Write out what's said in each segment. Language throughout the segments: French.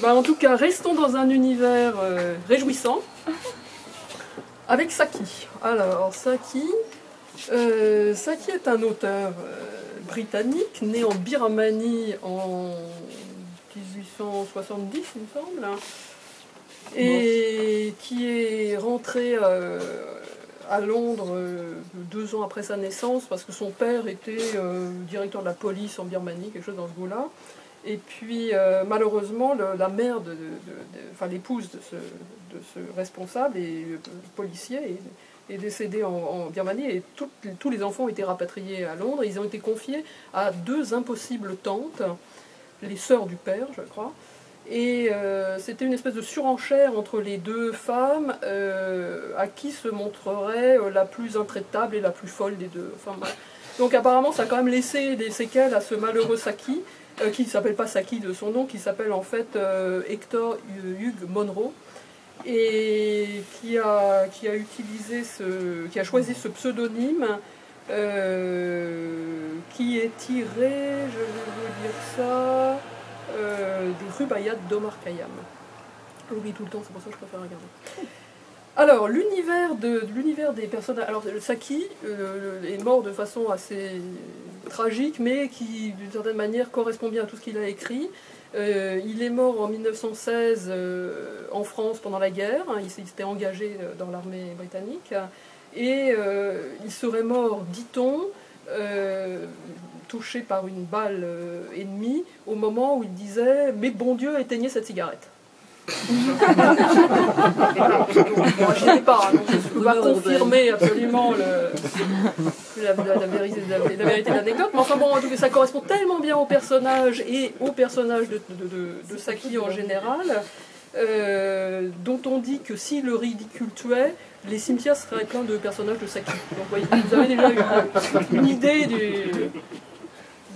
Bah, en tout cas, restons dans un univers réjouissant avec Saki. Alors, Saki est un auteur britannique, né en Birmanie en 1870, il me semble, et qui est rentré à Londres 2 ans après sa naissance, parce que son père était directeur de la police en Birmanie, quelque chose dans ce goût-là. Et puis, malheureusement, la mère, enfin l'épouse de ce responsable et policier est décédée en Birmanie, et tous les enfants ont été rapatriés à Londres. Ils ont été confiés à 2 impossibles tantes, les sœurs du père, je crois. Et c'était une espèce de surenchère entre les 2 femmes, à qui se montrerait la plus intraitable et la plus folle des 2. Enfin, donc apparemment, ça a quand même laissé des séquelles à ce malheureux Saki, qui ne s'appelle pas Saki de son nom, qui s'appelle en fait Hector Hugh Monroe, et qui a choisi ce pseudonyme qui est tiré, je vais vous dire ça, des Rubaiyat d'Omar Khayyam. J'oublie tout le temps, c'est pour ça que je préfère regarder. Alors, l'univers des personnages. Alors, Saki est mort de façon assez tragique, mais qui, d'une certaine manière, correspond bien à tout ce qu'il a écrit. Il est mort en 1916 en France pendant la guerre. Il s'était engagé dans l'armée britannique. Et il serait mort, dit-on, touché par une balle ennemie, au moment où il disait « Mais bon Dieu, éteignez cette cigarette ». Bon, je n'irai pas, donc je ne peux pas confirmer absolument la vérité de l'anecdote, mais enfin bon, en tout cas, ça correspond tellement bien au personnage et au personnage de Saki en général, dont on dit que si le ridicule tuait, les cimetières seraient pleins de personnages de Saki. Donc voyez, vous avez déjà une idée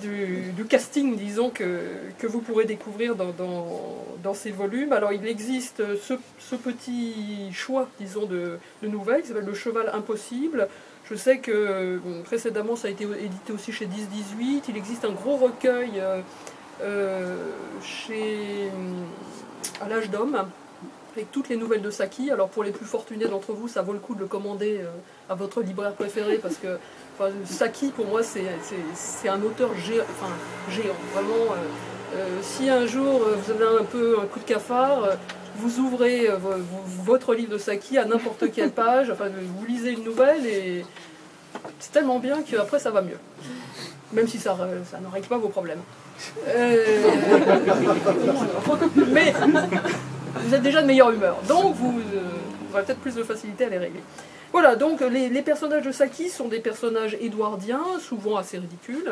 du casting, disons, que vous pourrez découvrir dans ces volumes. Alors il existe ce petit choix, disons, de nouvelles qui s'appelle Le Cheval Impossible. Je sais que précédemment ça a été édité aussi chez 10-18. Il existe un gros recueil à l'Âge d'Homme, avec toutes les nouvelles de Saki. Alors pour les plus fortunés d'entre vous, ça vaut le coup de le commander à votre libraire préféré, parce que Saki, pour moi, c'est un auteur géant, vraiment. Si un jour vous avez un peu un coup de cafard, vous ouvrez votre livre de Saki à n'importe quelle page, enfin, vous lisez une nouvelle et c'est tellement bien qu'après ça va mieux. Même si ça ne règle pas vos problèmes. Mais vous êtes déjà de meilleure humeur, donc vous aurez peut-être plus de facilité à les régler. Voilà, donc les personnages de Saki sont des personnages édouardiens, souvent assez ridicules.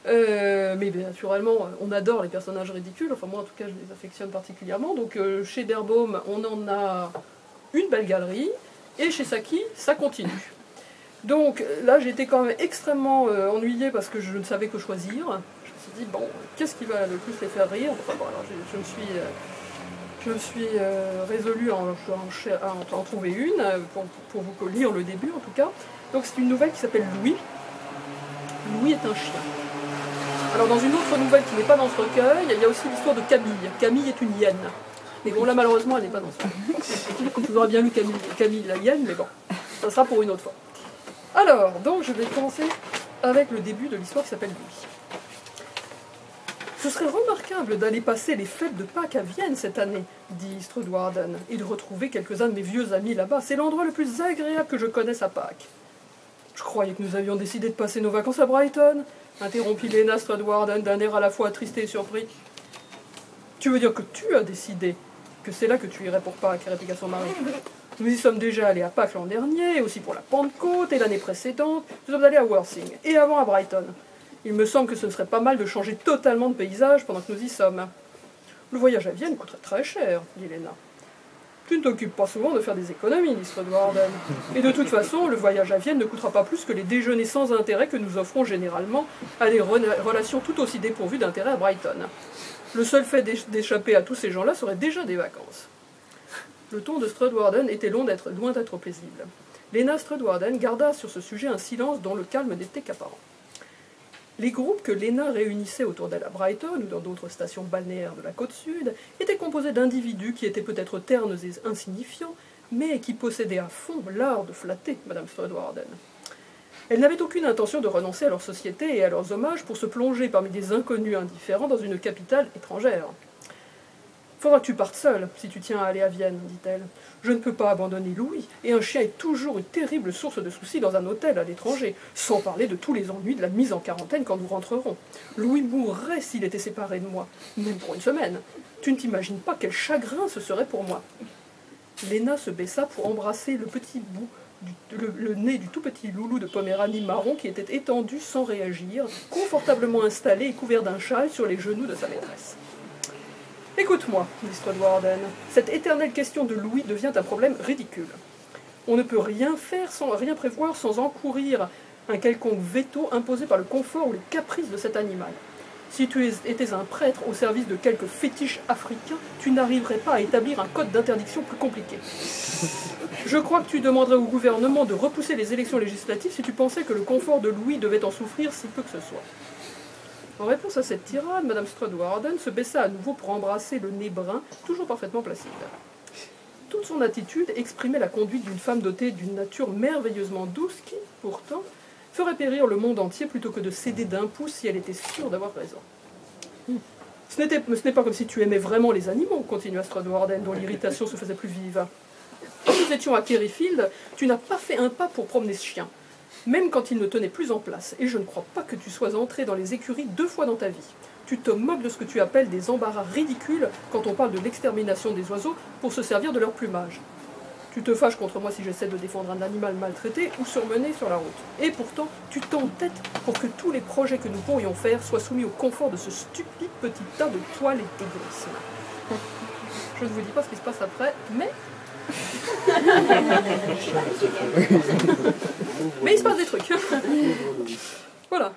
Mais naturellement, on adore les personnages ridicules, enfin moi en tout cas je les affectionne particulièrement. Donc chez Derbohm, on en a une belle galerie, et chez Saki, ça continue. Donc là j'étais quand même extrêmement ennuyée parce que je ne savais que choisir. Je me suis dit, bon, qu'est-ce qui va le plus les faire rire? Enfin bon, alors je me suis résolue à en trouver une, pour vous lire le début en tout cas. Donc c'est une nouvelle qui s'appelle Louis. Louis est un chien. Alors dans une autre nouvelle qui n'est pas dans ce recueil, il y a aussi l'histoire de Camille. Camille est une hyène. Mais bon là malheureusement elle n'est pas dans ce recueil. Vous aurez bien lu Camille la hyène, mais bon, ça sera pour une autre fois. Alors, donc je vais commencer avec le début de l'histoire qui s'appelle Louis. Ce serait remarquable d'aller passer les fêtes de Pâques à Vienne cette année, dit Strudwarden, et de retrouver quelques-uns de mes vieux amis là-bas. C'est l'endroit le plus agréable que je connaisse à Pâques. Je croyais que nous avions décidé de passer nos vacances à Brighton, interrompit Lena Strudwarden d'un air à la fois attristé et surpris. Tu veux dire que tu as décidé que c'est là que tu irais pour Pâques, répliqua son mari. Nous y sommes déjà allés à Pâques l'an dernier, aussi pour la Pentecôte, et l'année précédente, nous sommes allés à Worthing, et avant à Brighton. Il me semble que ce ne serait pas mal de changer totalement de paysage pendant que nous y sommes. Le voyage à Vienne coûterait très cher, dit Lena. Tu ne t'occupes pas souvent de faire des économies, dit Strudwarden. Et de toute façon, le voyage à Vienne ne coûtera pas plus que les déjeuners sans intérêt que nous offrons généralement à des relations tout aussi dépourvues d'intérêt à Brighton. Le seul fait d'échapper à tous ces gens-là serait déjà des vacances. Le ton de Strudwarden était loin d'être paisible. Lena Strudwarden garda sur ce sujet un silence dont le calme n'était qu'apparent. Les groupes que Léna réunissait autour d'elle à Brighton ou dans d'autres stations balnéaires de la côte sud étaient composés d'individus qui étaient peut-être ternes et insignifiants, mais qui possédaient à fond l'art de flatter Madame Strudwarden. Elles n'avaient aucune intention de renoncer à leur société et à leurs hommages pour se plonger parmi des inconnus indifférents dans une capitale étrangère. « Faudra que tu partes seule, si tu tiens à aller à Vienne, dit-elle. Je ne peux pas abandonner Louis, et un chien est toujours une terrible source de soucis dans un hôtel à l'étranger, sans parler de tous les ennuis de la mise en quarantaine quand nous rentrerons. Louis mourrait s'il était séparé de moi, même pour une semaine. Tu ne t'imagines pas quel chagrin ce serait pour moi. » Léna se baissa pour embrasser le petit bout, le nez du tout petit loulou de Poméranie marron qui était étendu sans réagir, confortablement installé et couvert d'un châle sur les genoux de sa maîtresse. « Écoute-moi, dit Strudwarden, cette éternelle question de Louis devient un problème ridicule. On ne peut rien faire sans rien prévoir sans encourir un quelconque veto imposé par le confort ou les caprices de cet animal. Si tu étais un prêtre au service de quelques fétiches africains, tu n'arriverais pas à établir un code d'interdiction plus compliqué. Je crois que tu demanderais au gouvernement de repousser les élections législatives si tu pensais que le confort de Louis devait en souffrir si peu que ce soit. » En réponse à cette tirade, Madame Strudwarden se baissa à nouveau pour embrasser le nez brun, toujours parfaitement placide. Toute son attitude exprimait la conduite d'une femme dotée d'une nature merveilleusement douce qui, pourtant, ferait périr le monde entier plutôt que de céder d'un pouce si elle était sûre d'avoir raison. « Ce n'est pas comme si tu aimais vraiment les animaux, continua Strudwarden, dont l'irritation se faisait plus vive. Quand nous étions à Kerryfield, tu n'as pas fait un pas pour promener ce chien. Même quand il ne tenait plus en place, et je ne crois pas que tu sois entré dans les écuries 2 fois dans ta vie. Tu te moques de ce que tu appelles des embarras ridicules quand on parle de l'extermination des oiseaux pour se servir de leur plumage. Tu te fâches contre moi si j'essaie de défendre un animal maltraité ou surmené sur la route. Et pourtant, tu t'entêtes pour que tous les projets que nous pourrions faire soient soumis au confort de ce stupide petit tas de toiles et d'égoïsme. Je ne vous dis pas ce qui se passe après, mais... mais il se passe des trucs. Voilà.